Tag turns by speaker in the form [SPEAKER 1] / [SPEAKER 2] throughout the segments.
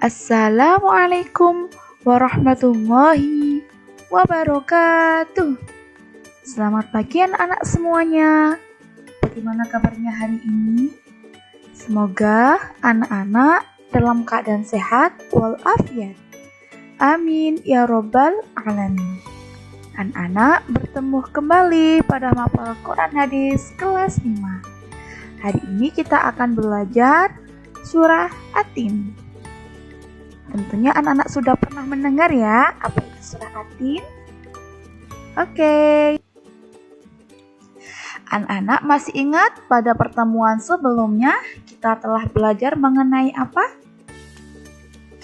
[SPEAKER 1] Assalamualaikum warahmatullahi wabarakatuh. Selamat pagi anak-anak semuanya. Bagaimana kabarnya hari ini? Semoga anak-anak dalam keadaan sehat walafiat. Amin ya robbal alamin. Anak-anak bertemu kembali pada mapel Quran Hadis kelas 5. Hari ini kita akan belajar surah At-Tin. Tentunya anak-anak sudah pernah mendengar ya apa itu surah At-Tin? Oke. Anak-anak masih ingat pada pertemuan sebelumnya kita telah belajar mengenai apa?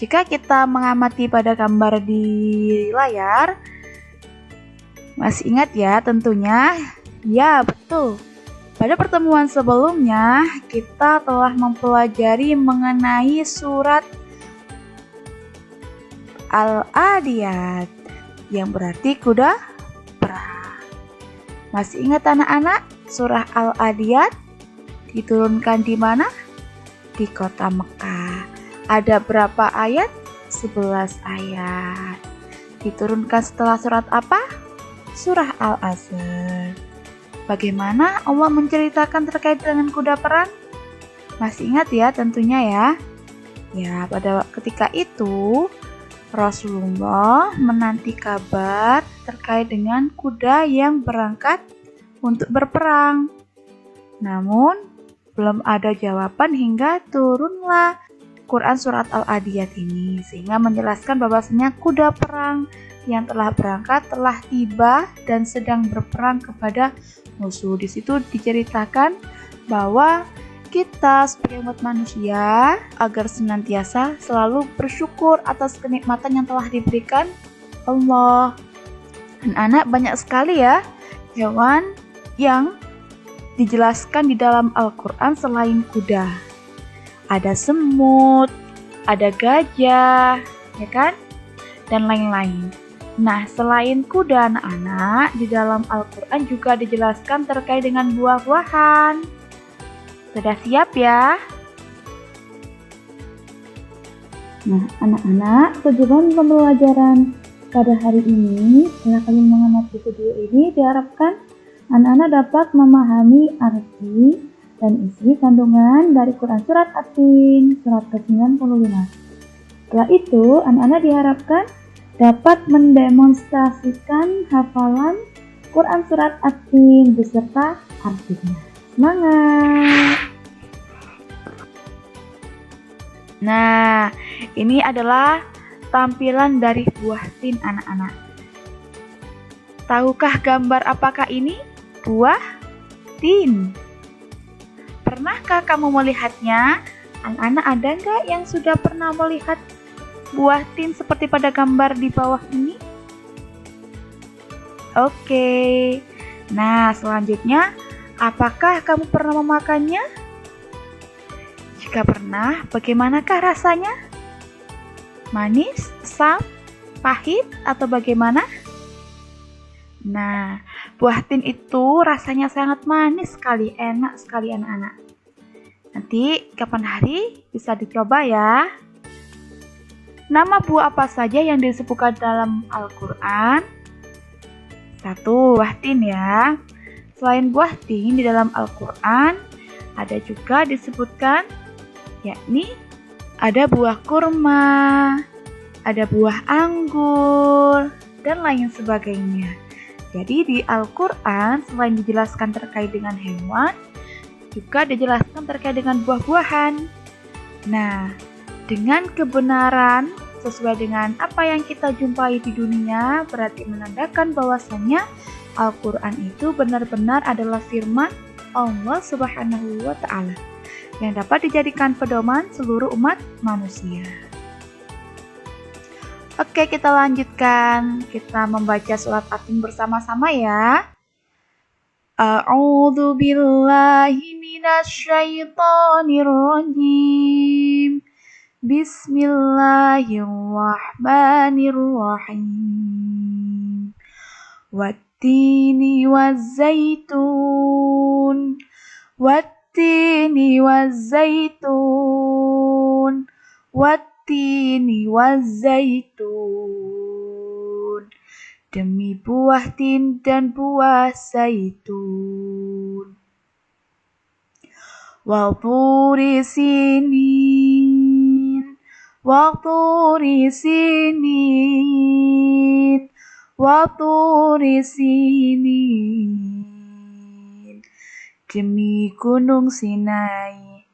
[SPEAKER 1] Jika kita mengamati pada gambar di layar, masih ingat ya tentunya? Ya, betul. Pada pertemuan sebelumnya kita telah mempelajari mengenai surat Al-Adiyat yang berarti kuda perang. Masih ingat anak-anak? Surah Al-Adiyat diturunkan di mana? Di kota Mekah. Ada berapa ayat? 11 ayat. Diturunkan setelah surat apa? Surah Al-Asr. Bagaimana Allah menceritakan terkait dengan kuda perang? Masih ingat ya tentunya ya? Ya, pada ketika itu Rasulullah menanti kabar terkait dengan kuda yang berangkat untuk berperang. Namun, belum ada jawaban hingga turunlah Quran surat Al-Adiyat ini, sehingga menjelaskan bahwasanya kuda perang yang telah berangkat telah tiba dan sedang berperang kepada musuh. Di situ diceritakan bahwa kita sebagai umat manusia agar senantiasa selalu bersyukur atas kenikmatan yang telah diberikan Allah. Anak-anak, banyak sekali ya hewan yang dijelaskan di dalam Al-Quran selain kuda. Ada semut, ada gajah, ya kan? Dan lain-lain. Nah, selain kuda anak-anak, di dalam Al-Quran juga dijelaskan terkait dengan buah-buahan. Sudah siap ya? Nah, anak-anak, tujuan pembelajaran pada hari ini, setelah kalian mengamati video ini, diharapkan anak-anak dapat memahami arti dan isi kandungan dari Quran Surat At-Tin, surat ke-95. Setelah itu, anak-anak diharapkan dapat mendemonstrasikan hafalan Quran Surat At-Tin beserta artinya. Semangat! Nah, ini adalah tampilan dari buah tin anak-anak. Tahukah gambar apakah ini? Buah tin. Pernahkah kamu melihatnya? Anak-anak, ada nggak yang sudah pernah melihat buah tin seperti pada gambar di bawah ini? Oke. Nah, selanjutnya, apakah kamu pernah memakannya? Jika pernah, bagaimanakah rasanya? Manis, asam, pahit, atau bagaimana? Nah, buah tin itu rasanya sangat manis sekali, enak sekali anak-anak. Nanti kapan hari bisa dicoba ya. Nama buah apa saja yang disebutkan dalam Al-Quran? 1. Buah tin ya. Selain buah tin di dalam Al-Quran, ada juga disebutkan yakni ada buah kurma, ada buah anggur, dan lain sebagainya. Jadi di Al-Quran selain dijelaskan terkait dengan hewan, juga dijelaskan terkait dengan buah-buahan. Nah, dengan kebenaran sesuai dengan apa yang kita jumpai di dunia, berarti menandakan bahwasannya Al-Quran itu benar-benar adalah firman Allah Subhanahu wa Ta'ala yang dapat dijadikan pedoman seluruh umat manusia. Oke, kita lanjutkan. Kita membaca surat At-Tin bersama-sama ya. A'udzu billahi minasyaitonir rajim. Bismillahirrahmanirrahim. Wattini wazzaitun. Wattini wazzaitun. tini wazaitun. Demi buah tin dan buah zaitun. Wa turi sinin. Wa turi sinin. Wa turi sinin. Demi gunung Sinai.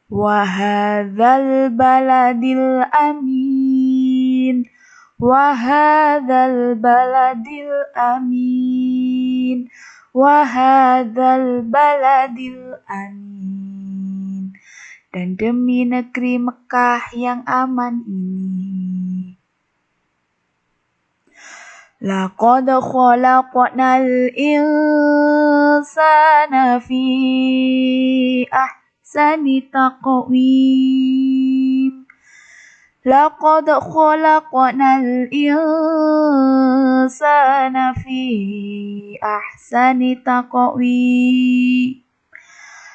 [SPEAKER 1] Wa hadzal baladil amin. Wa hadzal baladil amin. Wa hadzal baladil amin. Dan demi negeri Mekah yang aman ini. Laqad khalaqnal insana fi ahsani taqwim. Laqad khalaqnal insana fi ahsani taqwim.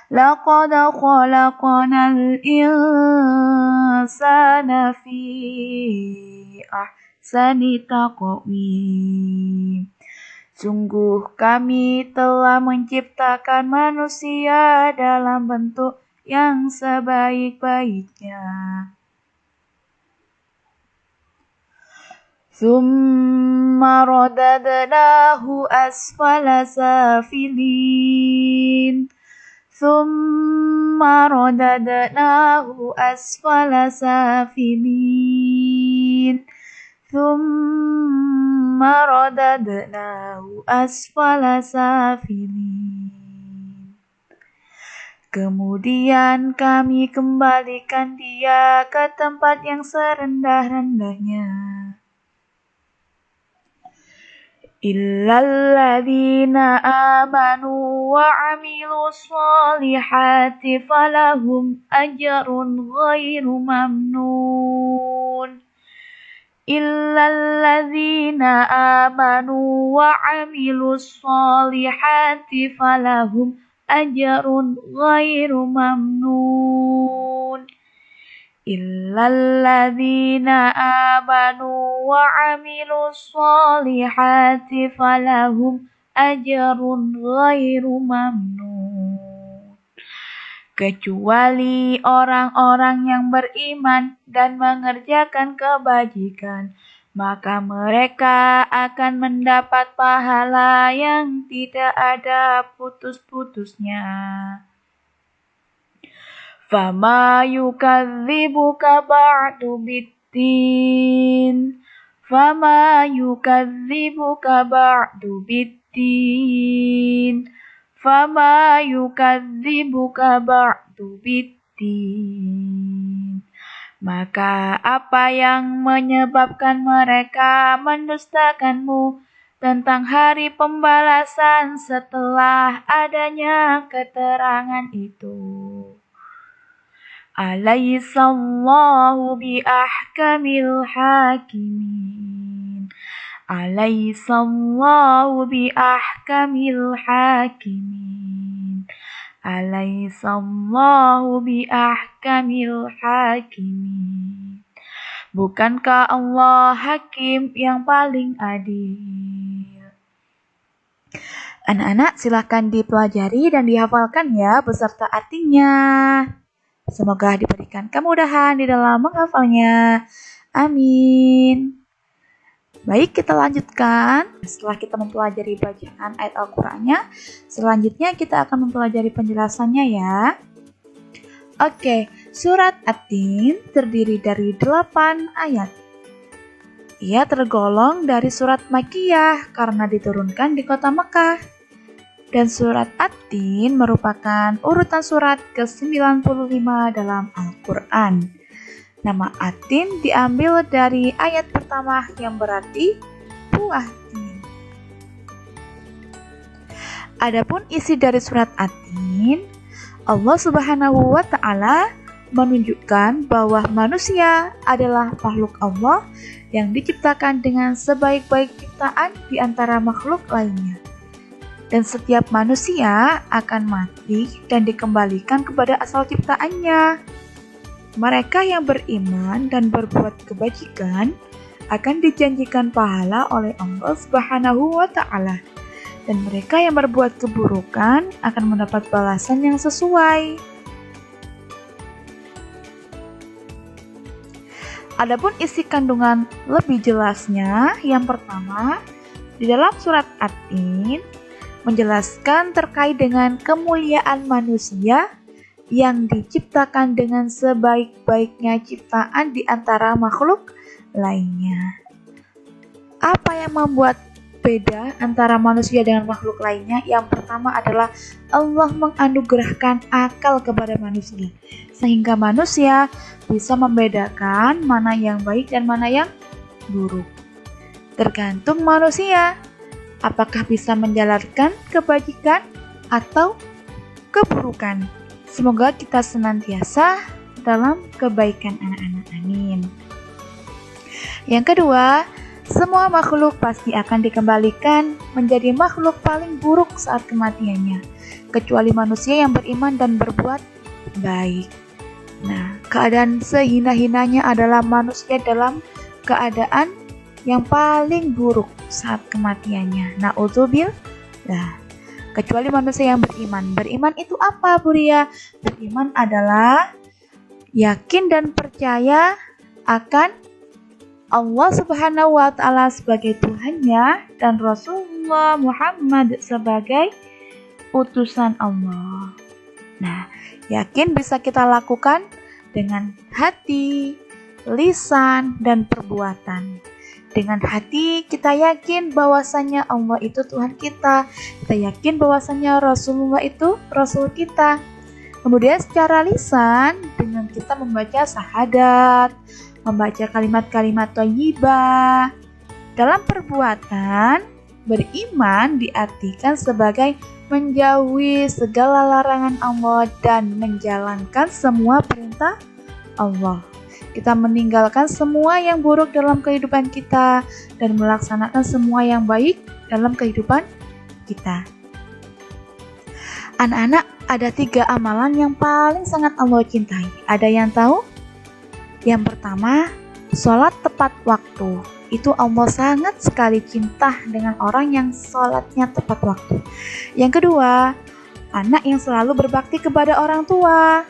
[SPEAKER 1] Laqad khalaqnal insana fi ahsani taqwim. Sungguh kami telah menciptakan manusia dalam bentuk yang sebaik-baiknya. Tsumma radadnahu asfala safilin. Tsumma radadnahu asfala safilin. Tsumma radadnahu asfala safilin. Kemudian kami kembalikan dia ke tempat yang serendah-rendahnya. Illalladzina amanu wa amilus solihati falahum ajrun ghairu mamnun. Illalladzina amanu wa amilus solihati falahum ajrun ghairu mamnun. Illalladzina amanu wa amilus solihati falahum ajrun ghairu mamnun. Kecuali orang-orang yang beriman dan mengerjakan kebajikan, maka mereka akan mendapat pahala yang tidak ada putus-putusnya. Fama yukadzibuka ba'du biddin. Fama yukadzibuka ba'du biddin. Fama yukadzibuka ba'du biddin. Maka apa yang menyebabkan mereka mendustakanmu tentang hari pembalasan setelah adanya keterangan itu? Alaysallahu bi ahkamil hakimin. Alaysallahu bi ahkamil hakimin. Alaysallahu bi ahkamil hakimin. Bukankah Allah hakim yang paling adil? Anak-anak silakan dipelajari dan dihafalkan ya beserta artinya. Semoga diberikan kemudahan di dalam menghafalnya. Amin. Baik, kita lanjutkan. Setelah kita mempelajari bacaan ayat Al-Qur'annya, selanjutnya kita akan mempelajari penjelasannya ya. Oke, surat At-Tin terdiri dari 8 ayat. Ia tergolong dari surat Makkiyah karena diturunkan di kota Mekah. Dan surat At-Tin merupakan urutan surat ke-95 dalam Al-Quran. Nama At-Tin diambil dari ayat pertama yang berarti buah tin. Adapun isi dari surat At-Tin, Allah Subhanahu wa Ta'ala menunjukkan bahwa manusia adalah makhluk Allah yang diciptakan dengan sebaik-baik ciptaan di antara makhluk lainnya. Dan setiap manusia akan mati dan dikembalikan kepada asal ciptaannya. Mereka yang beriman dan berbuat kebajikan akan dijanjikan pahala oleh Allah Subhanahu wa Ta'ala, dan mereka yang berbuat keburukan akan mendapat balasan yang sesuai. Adapun isi kandungan lebih jelasnya, yang pertama, di dalam surat At-Tin menjelaskan terkait dengan kemuliaan manusia yang diciptakan dengan sebaik-baiknya ciptaan di antara makhluk lainnya. Apa yang membuat beda antara manusia dengan makhluk lainnya? Yang pertama adalah Allah menganugerahkan akal kepada manusia, sehingga manusia bisa membedakan mana yang baik dan mana yang buruk. Tergantung manusia, apakah bisa menjalankan kebajikan atau keburukan. Semoga kita senantiasa dalam kebaikan anak-anak. Amin. Yang kedua, semua makhluk pasti akan dikembalikan menjadi makhluk paling buruk saat kematiannya, kecuali manusia yang beriman dan berbuat baik. Nah, keadaan sehina-hinanya adalah manusia dalam keadaan yang paling buruk saat kematiannya. Na'udzubillah. Kecuali manusia yang beriman. Beriman itu apa, Bu Ria? Beriman adalah yakin dan percaya akan Allah Subhanahu wa Ta'ala sebagai Tuhannya dan Rasulullah Muhammad sebagai utusan Allah. Nah, yakin bisa kita lakukan dengan hati, lisan, dan perbuatan. Dengan hati kita yakin bahwasannya Allah itu Tuhan kita. Kita yakin bahwasannya Rasulullah itu Rasul kita. Kemudian secara lisan dengan kita membaca syahadat, membaca kalimat-kalimat thayyibah. Dalam perbuatan, beriman diartikan sebagai menjauhi segala larangan Allah dan menjalankan semua perintah Allah. Kita meninggalkan semua yang buruk dalam kehidupan kita dan melaksanakan semua yang baik dalam kehidupan kita. Anak-anak, ada 3 amalan yang paling sangat Allah cintai. Ada yang tahu? Yang pertama, sholat tepat waktu. Itu Allah sangat sekali cinta dengan orang yang sholatnya tepat waktu. Yang kedua, anak yang selalu berbakti kepada orang tua,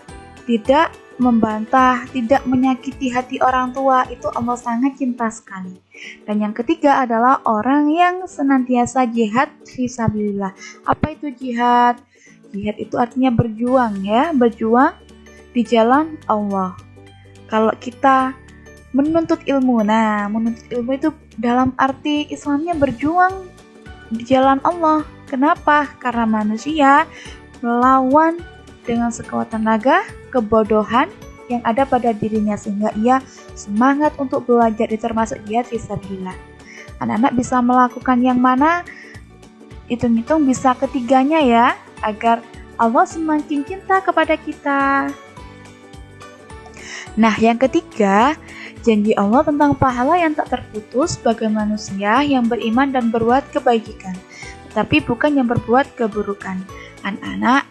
[SPEAKER 1] tidak membantah, tidak menyakiti hati orang tua, itu Allah sangat cinta sekali. Dan yang ketiga adalah orang yang senantiasa jihad fisabilillah. Apa itu jihad? Jihad itu artinya berjuang ya, berjuang di jalan Allah. Kalau kita menuntut ilmu, nah menuntut ilmu itu dalam arti Islamnya berjuang di jalan Allah. Kenapa? Karena manusia melawan dengan sekuat tenaga kebodohan yang ada pada dirinya, sehingga ia semangat untuk belajar, termasuk jihad fisabilillah. Anak-anak bisa melakukan yang mana? Hitung-hitung bisa ketiganya ya, agar Allah semakin cinta kepada kita. Nah, yang ketiga, janji Allah tentang pahala yang tak terputus bagi manusia yang beriman dan berbuat kebajikan, tetapi bukan yang berbuat keburukan. Anak-anak,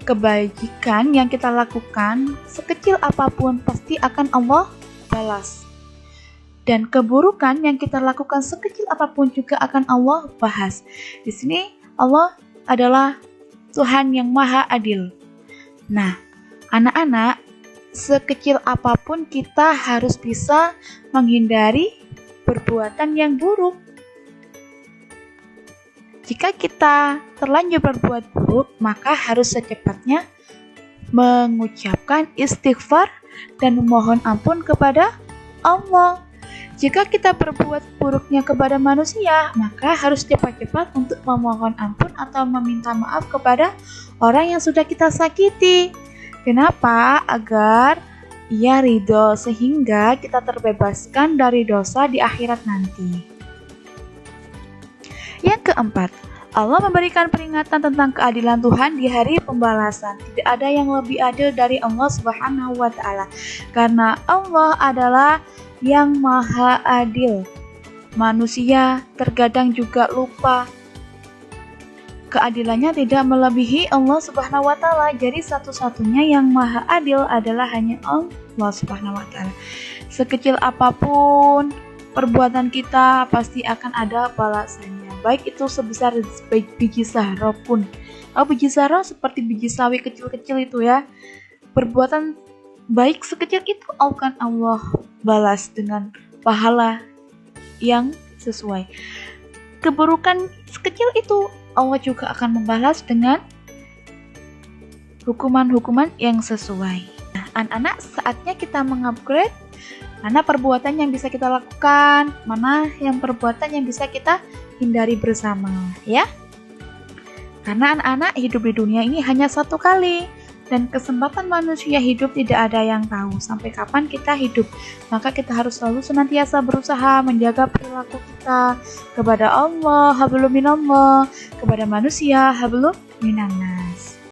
[SPEAKER 1] kebajikan yang kita lakukan sekecil apapun pasti akan Allah balas. Dan keburukan yang kita lakukan sekecil apapun juga akan Allah bahas. Di sini Allah adalah Tuhan yang Maha Adil. Nah, anak-anak, sekecil apapun kita harus bisa menghindari perbuatan yang buruk. Jika kita terlanjur berbuat buruk, maka harus secepatnya mengucapkan istighfar dan memohon ampun kepada Allah. Jika kita berbuat buruknya kepada manusia, maka harus cepat-cepat untuk memohon ampun atau meminta maaf kepada orang yang sudah kita sakiti. Kenapa? Agar ia ridho, sehingga kita terbebaskan dari dosa di akhirat nanti. Yang keempat, Allah memberikan peringatan tentang keadilan Tuhan di hari pembalasan. Tidak ada yang lebih adil dari Allah Subhanahu wa Ta'ala, karena Allah adalah yang Maha Adil. Manusia terkadang juga lupa keadilannya tidak melebihi Allah Subhanahu wa taala. Jadi satu-satunya yang maha adil adalah hanya Allah Subhanahu wa taala. Sekecil apapun perbuatan kita pasti akan ada balasannya. Baik itu sebesar biji zarah pun. Biji zarah seperti biji sawi kecil-kecil itu ya. Perbuatan baik sekecil itu akan Allah balas dengan pahala yang sesuai. Keburukan sekecil itu Allah juga akan membalas dengan hukuman-hukuman yang sesuai. Nah, anak-anak, saatnya kita mengupgrade mana perbuatan yang bisa kita lakukan, mana yang perbuatan yang bisa kita hindari bersama, ya. Karena anak-anak hidup di dunia ini hanya satu kali, dan kesempatan manusia hidup tidak ada yang tahu sampai kapan kita hidup. Maka kita harus selalu senantiasa berusaha menjaga perilaku kita kepada Allah, hablum minallah, kepada manusia, hablum minannas.